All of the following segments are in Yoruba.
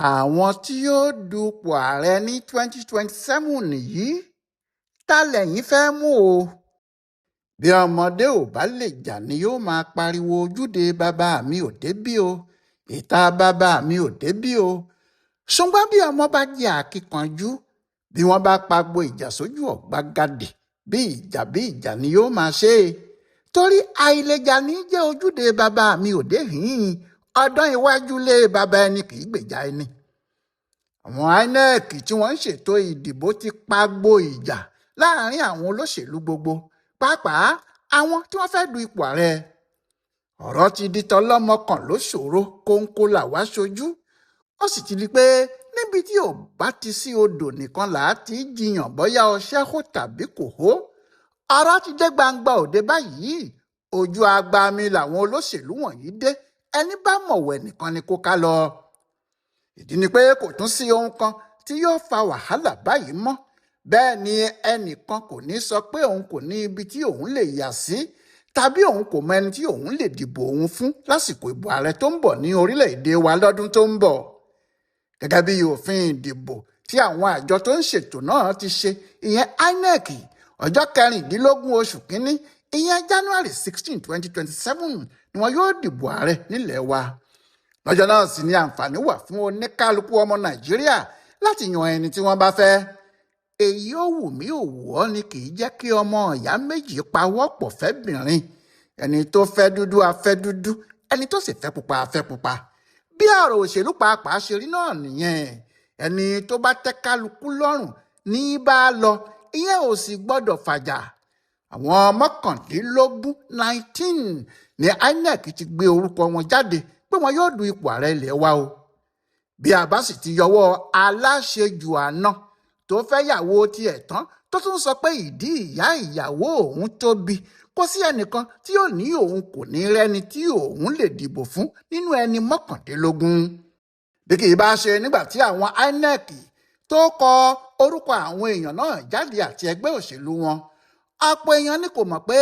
Àwọn tí yóò dupò ààrẹ ní 2027 nìyí, ta lẹ̀yin fẹ́ mú o? Bí ọmọdé ò bá lè jà ni yóò máa pariwo ojúde bàbá mi ò débí o, ìta bàbá mi ò débí o. Ṣùgbọ́n bí ọmọ bá jẹ́ akíkanjú, bí wọ́n bá pagbo ìjà sójú ọ̀gbagadè, bí ìjà ni yóò máa ṣe é. Torí àìlèjà ní jẹ́ ojúde bàbá mi ò dé hìn, ọdún iwájú lé bàbá ẹni kì í gbèjà ẹni. Àwọn Inec tí wọ́n ń ṣètò ìdìbò ti pagbo ìjà láàrin àwọn olóṣèlú gbogbo, pàápàá àwọn tí wọ́n fẹ́ du ipò ààrẹ. Ọ̀rọ̀ ti di tọlọ́mọ kan ló ṣòro kóńkó làwa ṣojú. Ó sì ti di pé níbi tí ò bá ti sí odò nìkan là á ti jiyàn bóyá ọṣẹ́ hó tàbí kò hó. Ọ̀rọ̀ ti dé gbangba òde báyìí. Ojú agbami làwọn olóṣèlú wọ̀nyí dé, ẹni bá mọ̀wẹ̀ nìkan ni kó ká lọ. Ìdí ni pé kò tún sí ohun kan tí yóò fa wàhálà báyìí mọ́. Bẹ́ẹ̀ ni ẹnìkan kò ní sọ pé òun kò ní ibi tí òun lè yà sí, tàbí òun kò mọ ẹni tí òun lè dìbò òun fún lásìkò ìbò ààrẹ tó ń bọ̀ ní orílẹ̀-èdè wa lọ́dún tó ń bọ̀. Gẹ́gẹ́ bí òfin ìdìbò tí àwọn àjọ tó ń ṣètò náà ti ṣe, ìyẹn INEC, ọjọ́ 16 oṣù kínní, ìyẹn January 16, 2027 ni wọn yóò dìbò ààrẹ nílẹ̀ wa. Lọ́jọ́ náà sì ni àǹfààní wà fún oníkálukú ọmọ Nàìjíríà láti yan ẹni tí wọ́n bá fẹ́. Èyí ó wù mí ò wù ọ́ ni kì í jẹ́ kí ọmọ ìyá méjì pawọ́pọ̀ fẹ́bìnrin. Ẹni tó fẹ́ dúdú á fẹ́ dúdú, ẹni tó sì fẹ́ pupa á fẹ́ pupa. Bí ọ̀rọ̀ òṣèlú pàápàá ṣe rí náà nìyẹn. Ẹni tó bá tẹ́ kálukú lọ́rùn ní bá lọ, ìyẹn ò sì gbọ́dọ̀ fàjà. Àwọn 19 ní INEC ti gbé orúkọ wọn jáde pé wọn yóò du ipò ààrẹ ilẹ̀ wa o. Bí a bá sì ti yọwọ́ aláṣejù àná tó fẹ́ yàwó tiẹ̀ tán tó tún sọ pé ìdí ìyá ìyàwó òun tóbi, kò sí ẹnìkan tí yóò ní òun kò ní rẹ́ni tí òun lè dìbò fún nínú ẹni 19. Bí kì í bá ṣe nígbà tí àwọn INEC tó kọ orúkọ àwọn èèyàn náà jáde àti ẹgbẹ́ òṣèlú wọn, ọ̀pọ̀ èèyàn ní kò mọ̀ pé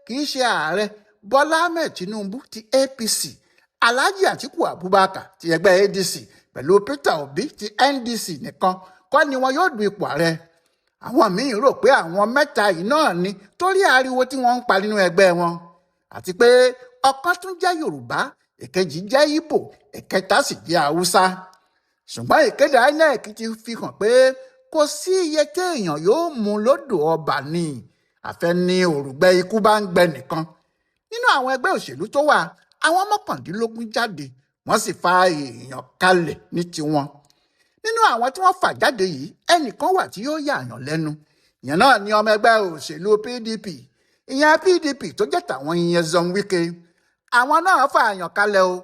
kì í ṣe ààrẹ Bọ́lá Ahmed Tinubu ti APC, Alhaji Atiku Abubakar ti ẹgbẹ́ ADC pẹ̀lú Peter Obi ti NDC nìkan kọ́ ni wọn yóò du ipò ààrẹ. Àwọn míín rò pé àwọn mẹ́ta yìí náà ni torí ariwo tí wọ́n ń pa nínú ẹgbẹ́ wọn, àti pé ọ̀kan tún jẹ́ Yorùbá, èkejì jẹ́ Ìgbò, ẹ̀kẹta sì jẹ́ Haúsá. Ṣùgbọ́n ìkéde INEC ti fi hàn pé kò sí iye téèyàn yóò mú lódò ọba ni, àfẹni òrùgbẹ ikú bá ń gbẹ nìkan. Nínú àwọn ẹgbẹ́ òṣèlú tó wà, àwọn 19 jáde, wọ́n sì fa èèyàn kalẹ̀ ní tiwọn. Nínú àwọn tí wọ́n fà jáde yìí, ẹnìkan wà tí yóò yààyàn lẹ́nu. Ìyẹn náà ni ọmọ ẹgbẹ́ òṣèlú PDP, ìyẹn PDP tó jẹ́ tàwọn Nyesom Wike. Àwọn náà fà àyàn kalẹ̀ o,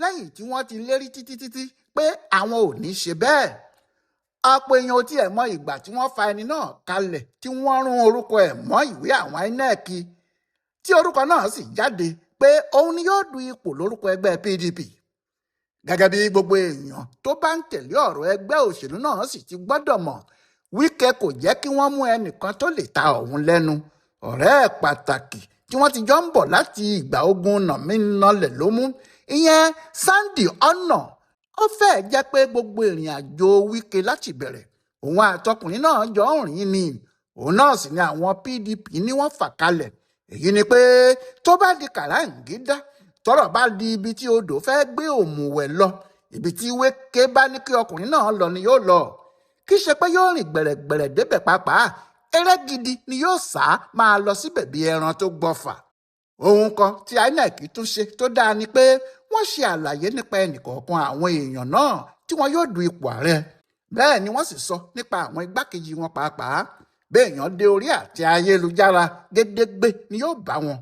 lẹ́yìn tí wọ́n ti lérí títí pé àwọn ò ní ṣe bẹ́ẹ̀. Ọ̀pọ̀ èèyàn ò tiẹ̀ mọ ìgbà tí wọ́n fa ẹni náà kalẹ̀ tí wọ́n rún orúkọ ẹ̀ mọ́ ìwé àwọn INEC, tí orúkọ náà sì jáde pé òun ni yóò du ipò lórúkọ ẹgbẹ́ PDP. Gẹ́gẹ́ bí gbogbo èèyàn tó bá ń tẹ̀lé ọ̀rọ̀ ẹgbẹ́ òṣèlú náà sì ti gbọ́dọ̀ mọ̀, Wike kò jẹ́ kí wọ́n mú ẹnìkan tó lè ta òun lẹ́nu. Ọ̀rẹ́ ẹ̀ pàtàkì tí wọ́n ti jọ ń bọ̀ láti ìgbà ogun nàmínàlẹ̀ ló mú, ìyẹn Sunday Ọ̀nà. Ó fẹ́ẹ̀ jẹ́ pé gbogbo ìrìn àjò Wike láti bẹ̀rẹ̀, òun àtọkùnrin náà jọ ń rìn ni. Òun náà sì ni àwọn PDP ní wọ́n fà kalẹ̀. Èyí ni pé tó bá di kàráǹgídá, tọ́rọ̀ bá di ibi tí odò fẹ́ gbé òmùwẹ̀ lọ, ibi tí Wike bá ní kí ọkùnrin náà lọ ni yóò lọ. Kì í ṣe pé yóò rìn gbẹ̀rẹ̀gbẹ̀rẹ̀ débẹ̀ pàápàá, eré gidi ni yóò sá máa lọ síbẹ̀ bí ẹran tó gbọfà. Ohun kan tí INEC tún ṣe tó dáa ni pé wọ́n ṣe àlàyé nípa ẹnìkọ̀ọ̀kan àwọn èèyàn náà tí wọn yóò du ipò ààrẹ. Bẹ́ẹ̀ ni wọ́n sì sọ nípa àwọn igbákejì wọn pàápàá. Béèyàn dé orí àti ayélujára gédégbé ni yóò bá wọn.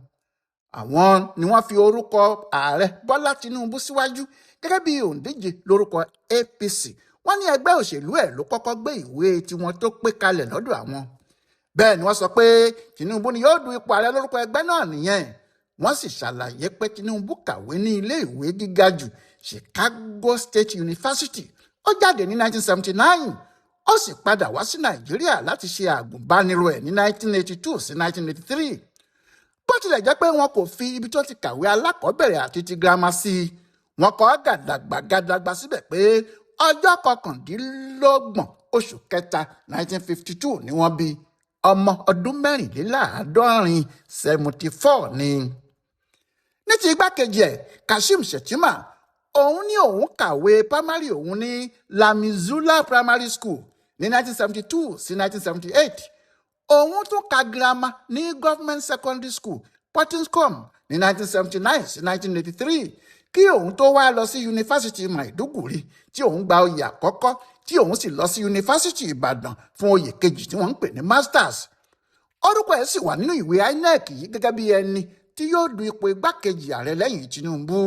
Àwọn ni wọ́n fi orúkọ ààrẹ Bọ́lá Tinubu síwájú gẹ́gẹ́ bí òǹdíje lórúkọ APC. Wọ́n ní ẹgbẹ́ òṣèlú ẹ̀ ló kọ́kọ́ gbé ìwé tiwọn tó pé kalẹ̀ lọ́dọ̀ àwọn. Bẹ́ẹ̀ ni wọ́n sọ pé Tinubu ni yóò du ipò ààrẹ lórúkọ ẹgbẹ́ náà nìyẹn. Wọ́n sì ṣàlàyé pé Tinubu kàwé ní ilé ìwé gíga jù Chicago State University. Ó jáde ní 1979. Ó sì padà wá sí Nàìjíríà láti ṣe àgùnbánirọ̀ ẹ̀ ní 1982 sí 1983. Bó tilẹ̀ jẹ́ pé wọn kò fi ibi tó ti kàwé alákọ̀ọ́bẹ̀rẹ̀ àti ti girama sí i, wọn kọ gàdàgbà síbẹ̀ pé ọjọ́ kọkàndínlọ́gbọ̀n oṣù kẹta 1952 ni wọ́n bí. ọmọ ọdún mẹ́rìnléláàádọ́rin 74 ni. ní ti igbákejì ẹ̀ Kashim Shettima, òun ní òun kàwé primary òun ní Lamizula Primary School ní 1972 sí 1978. òun tún ka girama ní Government Secondary School Pottinscombe ní 1979 sí 1983 kí òun tó wá lọ sí yunifásitì Maiduguri tí òun gba oyè àkọ́kọ́ tí òun sì lọ sí yunifásitì Ìbàdàn fún oyè kejì tí wọ́n ń pè ní masters. orúkọ ẹ̀ sì wà nínú ìwé INEC yìí gẹ́gẹ́ bí ẹni tí yóò du ipò igbákejì ààrẹ lẹ́yìn Tinubu.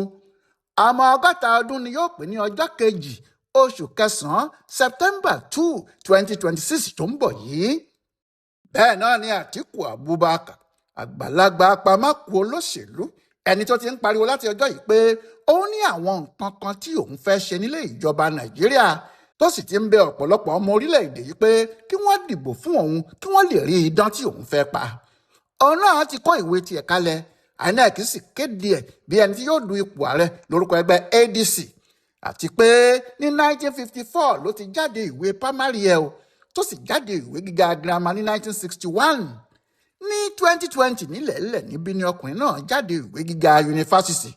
ọmọ 60 ọdún ni yóò pé ní ọjọ́ kejì oṣù kẹsàn-án September 2, 2026 tó ń bọ̀ yìí. bẹ́ẹ̀ náà ni Àtíkù Abubakar, àgbàlagbà apámákù olóṣèlú, ẹni tó ti ń pariwo láti ọjọ́ yìí pé òun ní àwọn nǹkan kan tí òun fẹ́ ṣe nílé ìjọba Nàìjíríà, tó sì ti ń bẹ ọ̀pọ̀lọpọ̀ ọmọ orílẹ̀-èdè yìí pé kí wọ́n dìbò fún òun kí wọ́n lè rí idán tí òun fẹ́ pa. òun náà ti kó ìwé tiẹ̀ kalẹ̀, INEC sì kéde ẹ̀ bí ẹni tí yóò du ipò ààrẹ lórúkọ ẹgbẹ́ ADC, àti pé ní 1954 ló ti jáde ìwé primary ẹ̀ o, tó sì jáde ìwé gíga girama ní 1961. ní 2020 nílẹ̀ẹ́lẹ̀ níbí ni ọkùnrin náà jáde ìwé gíga yunifásitì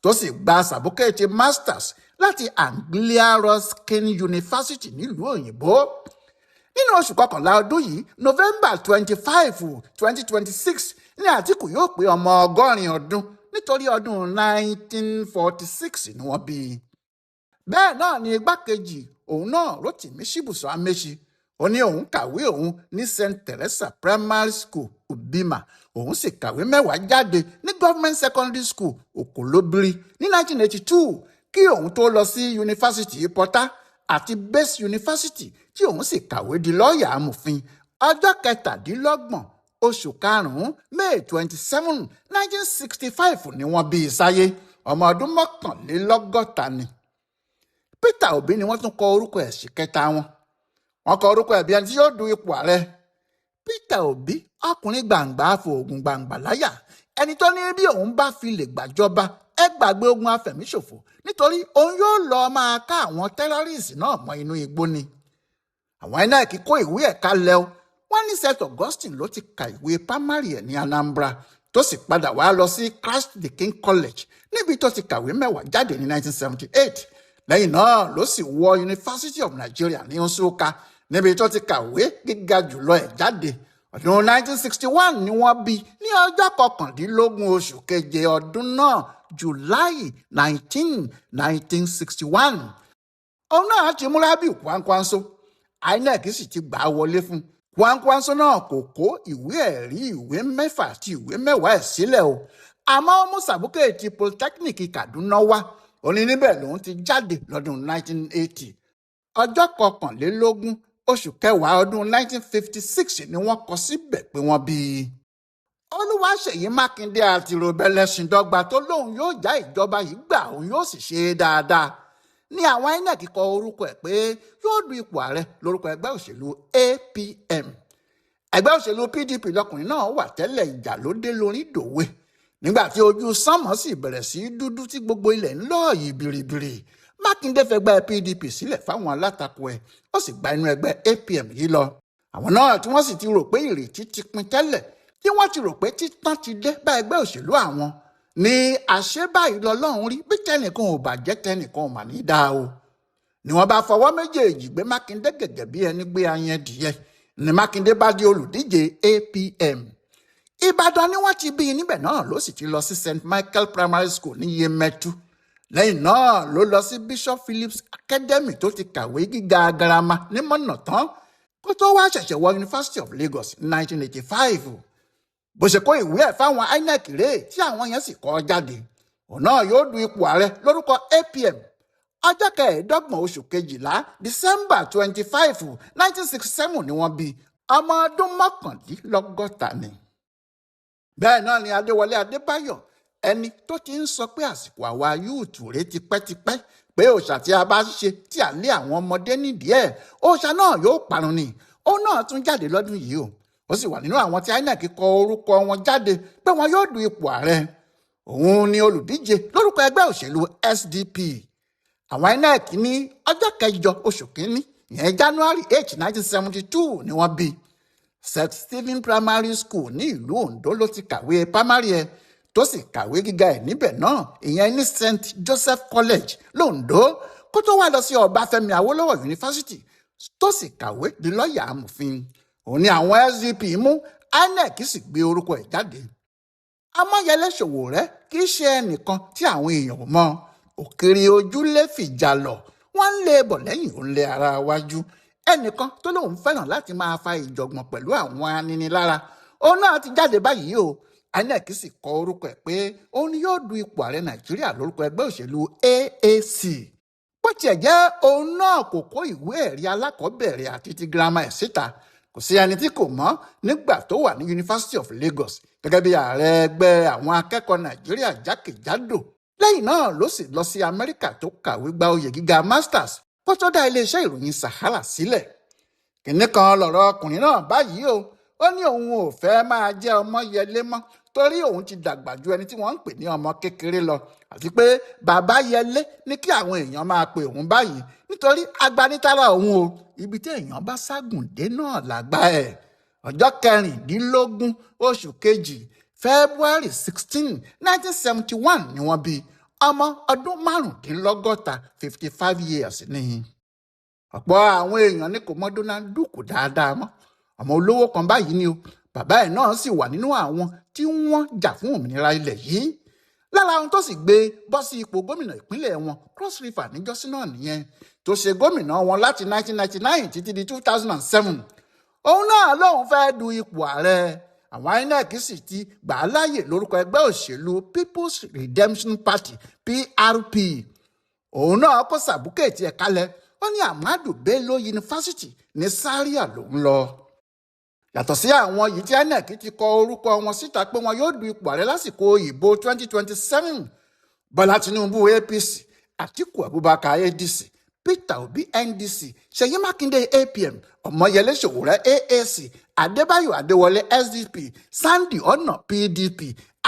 tó sì gba sàbúkẹ́ẹ̀tì masters láti Anglia Ruskin University nílùú òyìnbó. nínú oṣù kọkànlá ọdún yìí November 25, 2026 ní Àtíkù yóò pé ọmọ 80 ọdún nítorí ọdún 1946 ni wọ́n bí i. bẹ́ẹ̀ náà ni igbákejì òun náà Rotimi Shibuso Amechi, ó ní òun kàwé òun ní St. Teresa Primary School Ubima, òun sì kàwé 10 jáde ní Government Secondary School Okolobiri ní 1982 kí òun tó lọ sí yunifásitì Pọ́tà àti Base University tí òun sì kàwé di lọ́ọ̀yà amòfin. ọjọ́ kẹtàdínlọ́gbọ̀n oṣù karùn-ún May 27, 1965 ni wọ́n bí i sáyé, ọmọ ọdún 61 ni. Peter Obi ni wọ́n tún kọ orúkọ ẹ̀ sí kẹta wọn. wọ́n kọ orúkọ ẹ̀ bí ẹni tí yóò du ipò ààrẹ. Peter Obi, ọkùnrin gbàǹgbà fòògùn gbàǹgbà láyà, ẹni tó ní bí òun bá fi lè gbàjọba ẹ gbàgbé ogun afẹ̀míṣòfò nítorí òun yóò lọ máa ká àwọn tẹ́rọ́rìsì náà mọ́ inú igbó ni. àwọn INEC kó ìwé ẹ̀ kalẹ̀ o, wọ́n ní St. Augustine ló ti ka ìwé primary ẹ̀ ní Anambra, tó sì padà wá lọ sí Christ the King College níbi tó ti kàwé 10 jáde ní 1978. lẹ́yìn náà ló sì wọ University of Nigeria ní Nsukka níbi tó ti kàwé gíga jùlọ ẹ̀ jáde. ọdún 1961 ni wọ́n bí ní ọjọ́ kọkàndínlógún oṣù keje ọdún náà, July 19, 1961. òun náà ti múra bí Kwankwanso, INEC sì ti gbà á wọlé fún. Kwankwanso náà kò kó ìwé ẹ̀rí ìwé 6 àti ìwé 10 ẹ̀ sílẹ̀ o, àmọ́ ó mú sàbúkẹ́ẹ̀tì Polytechnic Kaduna wá, ó ní níbẹ̀ lòun ti jáde lọ́dún 1980. ọjọ́ kọkànlélógún oṣù kẹwàá ọdún 1956 ni wọ́n kọ síbẹ̀ pé wọ́n bí i. Olúwaṣèyí Mákindé àti Rọ̀bẹ̀lẹ̀sìndọ́gba tó lóun yóò já ìjọba yìí gbà òun yóò sì ṣe é dáadáa ní àwọn INEC kọ orúkọ ẹ̀ pé yóò du ipò ààrẹ lórúkọ ẹgbẹ́ òṣèlú APM. ẹgbẹ́ òṣèlú PDP lọkùnrin náà wà tẹ́lẹ̀, ìjà ló dé lórí dòwe nígbà tí ojú sánmọ̀ sì bẹ̀rẹ̀ sí dúdú tí gbogbo ilẹ̀ ń lọ yìí biribiri. Mákindé fẹgbẹ́ PDP sílẹ̀ fáwọn alátakò ẹ̀, ó sì gba inú ẹgbẹ́ APM yìí lọ. àwọn náà tí wọ́n sì ti rò pé ìrètí ti pin tẹ́lẹ̀, tí wọ́n ti rò pé títàn ti dé bá ẹgbẹ́ òṣèlú àwọn, ní àṣẹ báyìí lọ́lọ́run rí bí tẹnìkan ò bàjẹ́ tẹnìkan ò mà ní dáa o. ni wọ́n bá fọwọ́ méjèèjì gbé Mákindé gẹ́gẹ́ bí ẹni gbé ayan dìyẹ, ni Mákindé bá di olùdíje APM. Ìbàdàn ni wọ́n ti bí i, níbẹ̀ náà ló sì ti lọ sí St. Michael Primary School ní Yemẹtu. lẹ́yìn náà ló lọ sí Bishop Phillips Academy tó ti kàwé gíga girama ní Mọ̀nàtán kó tó wá ṣẹ̀ṣẹ̀ wọ University of Lagos ní 1985. bó ṣe kó ìwé ẹ̀ fáwọn INEC rèé tí àwọn yẹn sì kọ jáde. òun náà yóò du ipò ààrẹ lórúkọ APM. ọjọ́ 25 oṣù kejìlá December 25, 1967 ni wọ́n bí i, ọmọ ọdún 61 ni. bẹ́ẹ̀ náà ni Adéwọlé Adébáyọ̀, ẹni tó ti ń sọ pé àsìkò àwa yúùtù rèé tipẹ́tipẹ́, pé òòṣà tí a bá ṣe tí à lé àwọn ọmọdé nídìí ẹ̀, òòṣà náà yóò parun ni. òun náà tún jáde lọ́dún yìí o, ó sì wà nínú àwọn tí INEC kọ orúkọ wọn jáde pé wọn yóò du ipò ààrẹ. òun ni olùdíje lórúkọ ẹgbẹ́ òṣèlú SDP. àwọn Inec ní ọjọ́ 8 oṣù kínní ìyẹn January 8, 1972 ni wọ́n bí. St. Stephen Primary School ní ìlú Ondo ló ti kàwé primary ẹ̀ tó sì kàwé gíga ẹ̀ níbẹ̀ náà ìyẹn ní St. Joseph College londo kó tó wá lọ sí Ọbáfẹ́mi Awólọ́wọ̀ University tó sì kàwé di lọ́ọ̀yà amòfin. Òun ni àwọn SDP mú, Inec sì gbé orúkọ ẹ̀ jáde. Ọmọyẹlé Sowore kì í ṣe ẹnìkan tí àwọn èèyàn mọ̀. Òkèrè ojúlé fìjà lọ, wọ́n ń lé bọ̀ lẹ́yìn òun lé ara wájú. Ẹnìkan tó lóun fẹ́ràn láti máa fa ìjọ̀gbọ̀n pẹ̀lú àwọn aninilára. Òun náà ti jáde báyìí o. Inec sì kọ orúkọ ẹ̀ pé òun ni yóò du ipò ààrẹ Nàìjíríà lórúkọ ẹgbẹ́ òṣèlú AAC. Bó tiẹ̀ jẹ́ òun náà kò kó ìwé ẹ̀rí alákọ̀ọ́bẹ̀rẹ̀ àti ti girama ẹ̀ síta, kò sí ẹni tí kò mọ̀ nígbà tó wà ní University of Lagos gẹ́gẹ́ bí ààrẹ ẹgbẹ́ àwọn akẹ́kọ̀ọ́ Nàìjíríà jákèjádò. Lẹ́yìn náà ló sì lọ sí Amẹ́ríkà tó kàwé gba oyè gíga masters kó tó dá iléeṣẹ́ ìròyìn Sahara sílẹ̀. Kìnní kan lọ̀rọ̀ ọkùnrin náà báyìí o. Ó ní òun ò fẹ́ máa jẹ́ Ọmọyẹlé mọ́ torí òun ti dàgbà ju ẹni tí wọ́n ń pè ní ọmọ kékeré lọ, àti pé bàbá Yẹlé ní kí àwọn èèyàn máa pe òun báyìí nítorí agbanitara òun o. Ibi tí èèyàn bá ságùn dé náà làgbà ẹ̀. Ọjọ́ 16 oṣù kejì February 16, 1971 ni wọ́n bí. Ọmọ ọdún 65 55 years ni. Ọ̀pọ̀ àwọn èèyàn ní kò mọ̀ Donald Duke dáadáa mọ́. Ọmọ olówó kan báyìí ni o. Bàbá ẹ̀ náà sì wà nínú àwọn tí wọ́n jà fún òmìnira ilẹ̀ yìí. Lára ohun tó sì gbé bọ́ sí ipò gómìnà ìpínlẹ̀ wọn Cross River níjọ́sí náà nìyẹn, tó ṣe gómìnà wọn láti 1999 títí di 2007. Òun náà lóun fẹ́ du ipò ààrẹ. Àwọn Inec sì ti gbà á láàyè lórúkọ ẹgbẹ́ òṣèlú People's Redemption Party PRP. Òun náà kó sàbúkẹ́ẹ̀tì ẹ̀ kalẹ̀. Ó ní Ahmadu Bello University ní Zaria lòun lọ. Yàtọ̀ sí àwọn yìí tí Inec ti kọ orúkọ wọn síta pé wọn yóò du ipò ààrẹ lásìkò ìbò 2027. Bọ́lá Tinubu APC, Atiku Abubakar ADC, Peter Obi NDC, Ṣèyí Mákindé APM, Ọmọyẹlé Sowore AAC, Adébáyọ̀ Adéwọlé SDP, Sunday Ọ̀nà PDP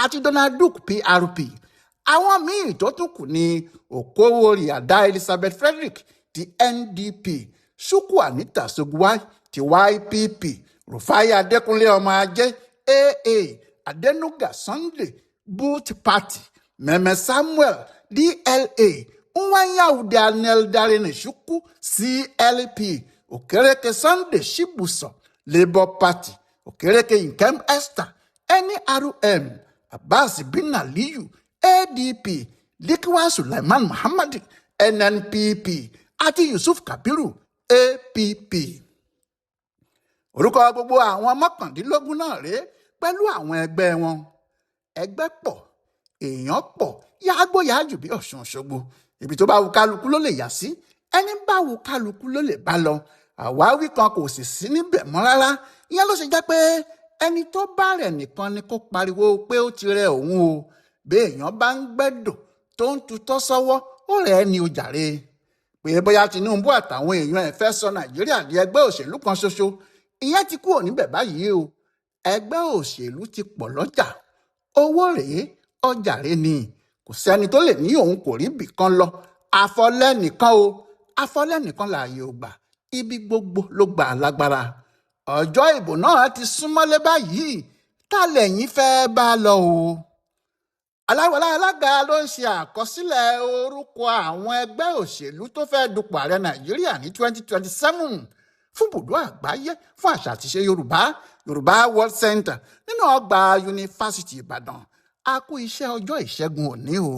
àti Donald Duke PRP. Àwọn míì tó tún kù ní Okoworiada Elizabeth Frederick ti NDP, Chukwu Anita Sogwai ti YPP, Rufai Adékúnlé ọmọ Ajé AA, Adenuga Sunday Boot Party, Meme Samuel DLA, Nwanyawu Daniel Darine Chukwu CLP, Okereke Sunday Shibuso Labour Party, Okereke Nkem Esther NRM, Abbas Bin Aliyu ADP, Likiwa Sulaiman Muhammad NNPP àti Yusuf Kabiru APP. Orúkọ gbogbo àwọn 19 náà rèé pẹ̀lú àwọn ẹgbẹ́ wọn. Ẹgbẹ́ pọ̀, èèyàn pọ̀, yàgbó yàjù bí Ọ̀ṣun Òṣogbo. Ibi tó bá wù kálukú ló lè yà sí, ẹni bá wù kálukú ló lè bá lọ. Àwáwí kan kò sì sí níbẹ̀ mọ́ rárá. Ìyẹn ló ṣe jẹ́ pé ẹni tó bá rẹ̀ nìkan ni kó pariwo pé ó ti rẹ òun o. Bí èèyàn bá ń gbẹ́dọ̀ tó ń tutọ́ sọ́wọ́, ó rẹ̀ ni ó jàre. Pé bóyá Tinubu àtàwọn èèyàn ẹ̀ fẹ́ sọ Nàìjíríà di ẹgbẹ́ òṣèlú kan ṣoṣo, ìyẹn ti kúrò níbẹ̀ báyìí o. Ẹgbẹ́ òṣèlú ti pọ̀ lọ́jà. Owó rèé, ọjà rèé ni. Kò sẹ́ni tó lè ní òun kò rí ibì kan lọ. Àfọlẹ́nìkan o. Àfọlẹ́nìkan láàyè ò gbà. Ibi gbogbo ló gbà lágbára. Ọjọ́ ìbò náà ti súnmọ́lé báyìí. Ta lẹ̀yin fẹ́ bá lọ o? Aláwọ̀lá alága ló ń ṣe àkọsílẹ̀ orúkọ àwọn ẹgbẹ́ òṣèlú tó fẹ́ dupò ààrẹ Nàìjíríà ní 2027 fún ibùdó àgbáyé fún àṣà àti ìṣe Yorùbá World Center nínú ọgbà Yunifásitì Ìbàdàn. A kú iṣẹ́ ọjọ́ ìṣẹ́gun òní o.